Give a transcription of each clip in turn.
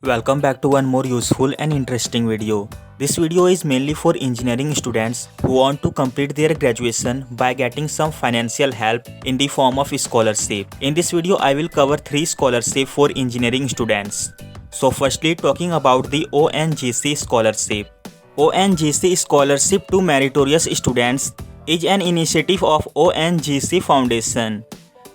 Welcome back to one more useful and interesting video. This video is mainly for engineering students who want to complete their graduation by getting some financial help in the form of scholarship. In this video, I will cover 3 scholarships for engineering students. So firstly, talking about the ONGC scholarship. ONGC Scholarship to Meritorious Students is an initiative of ONGC Foundation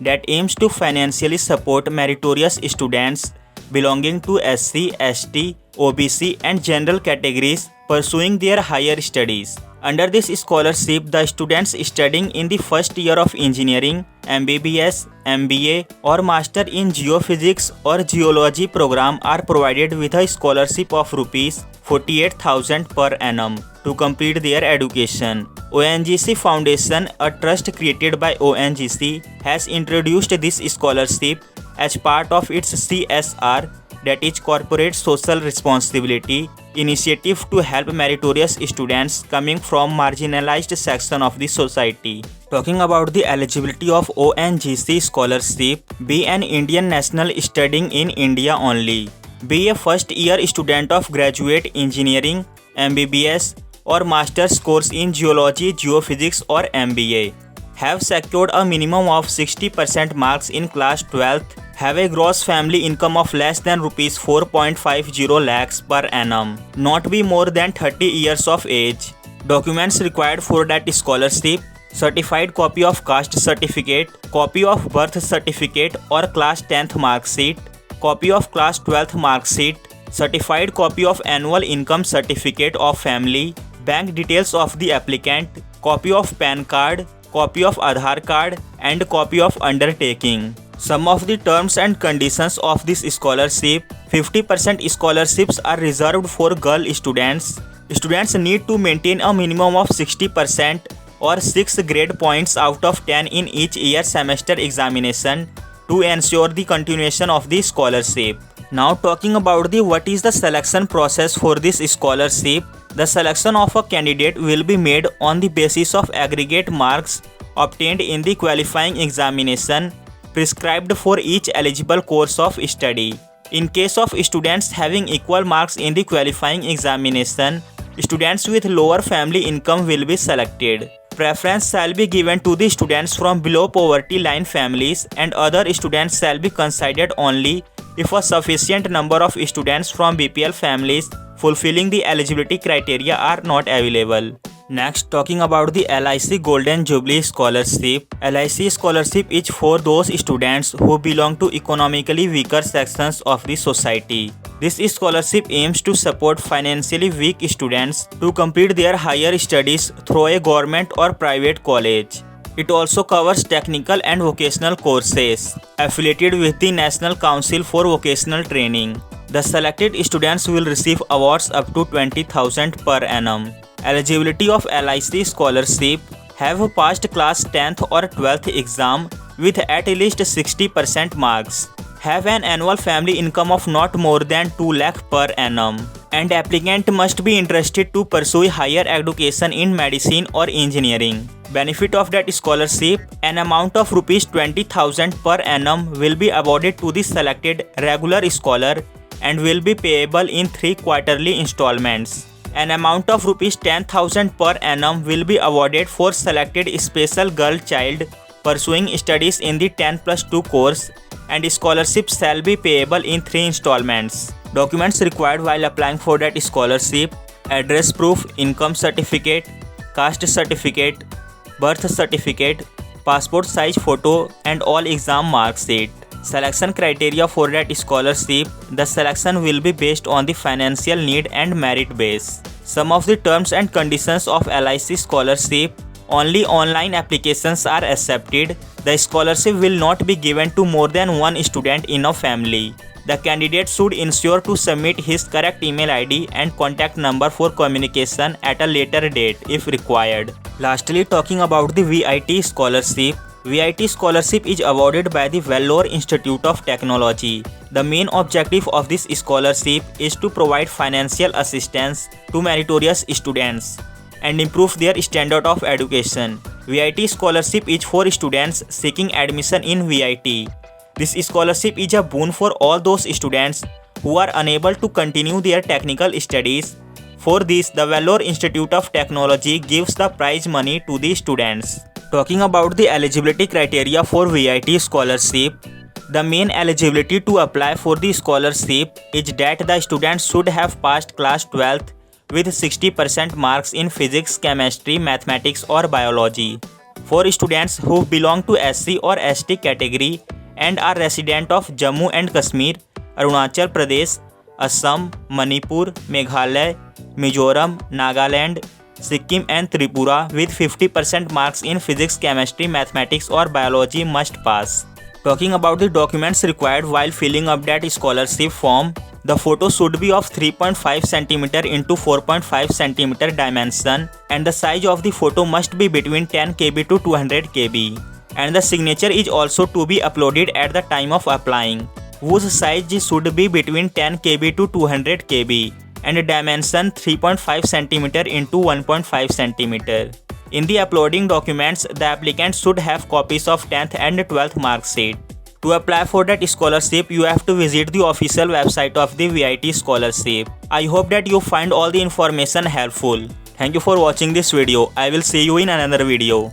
that aims to financially support meritorious students belonging to SC, ST, OBC and general categories pursuing their higher studies. Under this scholarship, the students studying in the first year of engineering, MBBS, MBA or Master in Geophysics or Geology program are provided with a scholarship of Rs 48,000 per annum to complete their education. ONGC Foundation, a trust created by ONGC, has introduced this scholarship as part of its CSR, that is Corporate Social Responsibility, initiative to help meritorious students coming from marginalized section of the society. Talking about the eligibility of ONGC scholarship, be an Indian national studying in India only, be a first year student of graduate engineering, MBBS or master's course in geology, geophysics or MBA, have secured a minimum of 60% marks in class 12th, have a gross family income of less than Rs 4.50 lakhs per annum, not be more than 30 years of age. Documents required for that scholarship: certified copy of caste certificate, copy of birth certificate or class 10th mark sheet, copy of class 12th mark sheet, certified copy of annual income certificate of family, bank details of the applicant, copy of PAN card, copy of Aadhaar card and copy of undertaking. Some of the terms and conditions of this scholarship: 50% scholarships are reserved for girl students. Students need to maintain a minimum of 60% or 6 grade points out of 10 in each year semester examination to ensure the continuation of the scholarship. Now talking about what is the selection process for this scholarship. The selection of a candidate will be made on the basis of aggregate marks obtained in the qualifying examination prescribed for each eligible course of study. In case of students having equal marks in the qualifying examination, students with lower family income will be selected. Preference shall be given to the students from below poverty line families, and other students shall be considered only if a sufficient number of students from BPL families fulfilling the eligibility criteria are not available. Next, talking about the LIC Golden Jubilee Scholarship. LIC scholarship is for those students who belong to economically weaker sections of the society. This scholarship aims to support financially weak students to complete their higher studies through a government or private college. It also covers technical and vocational courses affiliated with the National Council for Vocational Training. The selected students will receive awards up to 20,000 per annum. Eligibility of LIC scholarship: have passed class 10th or 12th exam with at least 60% marks, have an annual family income of not more than 2 lakh per annum, and applicant must be interested to pursue higher education in medicine or engineering. Benefit of that scholarship: an amount of Rs 20,000 per annum will be awarded to the selected regular scholar and will be payable in 3 quarterly installments. An amount of Rs 10,000 per annum will be awarded for selected special girl child pursuing studies in the 10+2 course, and scholarships shall be payable in 3 installments. Documents required while applying for that scholarship: address proof, income certificate, caste certificate, birth certificate, passport size photo and all exam mark sheet. Selection criteria for that scholarship: the selection will be based on the financial need and merit base. Some of the terms and conditions of LIC scholarship: only online applications are accepted. The scholarship will not be given to more than one student in a family. The candidate should ensure to submit his correct email ID and contact number for communication at a later date if required. Lastly, talking about the VIT scholarship. VIT scholarship is awarded by the Vellore Institute of Technology. The main objective of this scholarship is to provide financial assistance to meritorious students and improve their standard of education. VIT scholarship is for students seeking admission in VIT. This scholarship is a boon for all those students who are unable to continue their technical studies. For this, the Vellore Institute of Technology gives the prize money to the students. Talking about the eligibility criteria for VIT scholarship, the main eligibility to apply for the scholarship is that the students should have passed class 12th with 60% marks in physics, chemistry, mathematics or biology. For students who belong to SC or ST category and are resident of Jammu and Kashmir, Arunachal Pradesh, Assam, Manipur, Meghalaya, Mizoram, Nagaland, Sikkim and Tripura with 50% marks in physics, chemistry, mathematics or biology must pass. Talking about the documents required while filling up that scholarship form, the photo should be of 3.5 cm into 4.5 cm dimension and the size of the photo must be between 10 KB to 200 KB. And the signature is also to be uploaded at the time of applying, whose size should be between 10 KB to 200 KB and dimension 3.5 cm into 1.5 cm. In the uploading documents, the applicant should have copies of 10th and 12th mark sheet. To apply for that scholarship, you have to visit the official website of the VIT scholarship. I hope that you find all the information helpful. Thank you for watching this video. I will see you in another video.